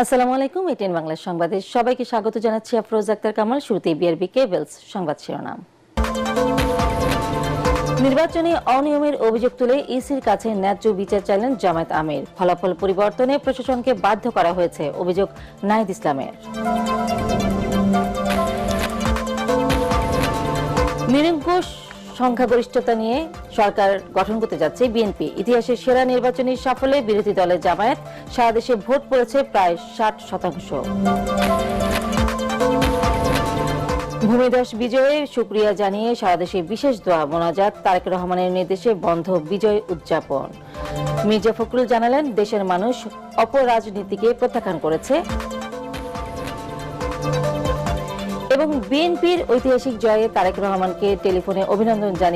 আসসালামু আলাইকুম। এটিএন বাংলা সংবাদে সবাইকে স্বাগত জানাচ্ছি। আফরোজ আক্তার কামাল। শুরুতেই বিআরবি কেবলস সংবাদ শিরোনাম। নির্বাচনে অনিয়মের অভিযোগ তুলে ইসির কাছে ন্যায্য বিচার চাইলেন জামায়াত আমির। ফলাফল পরিবর্তনে প্রশাসনকে বাধ্য করা হয়েছে, অভিযোগ নাহিদ ইসলামের। নিরঙ্কুশ সংখ্যাগরিষ্ঠতা নিয়ে সরকার গঠন করতে যাচ্ছে বিএনপি। ইতিহাসের সেরা নির্বাচনী সাফল্যে বিরোধী দলের জামায়াত। সারা দেশে ভোট পড়েছে প্রায় 60%। ভূমিধস বিজয়ে শুকরিয়া জানিয়ে সারা দেশে বিশেষ দোয়া মোনাজাত। তারেক রহমানের নির্দেশে বন্ধ বিজয় উদযাপন। মির্জা ফখরুল জানালেন, দেশের মানুষ অপরাজনীতিকে প্রত্যাখ্যান করেছে এবং বিএনপির ঐতিহাসিক জয়ে তারেক রহমানকে টেলিফোনে অভিনন্দন জানিয়ে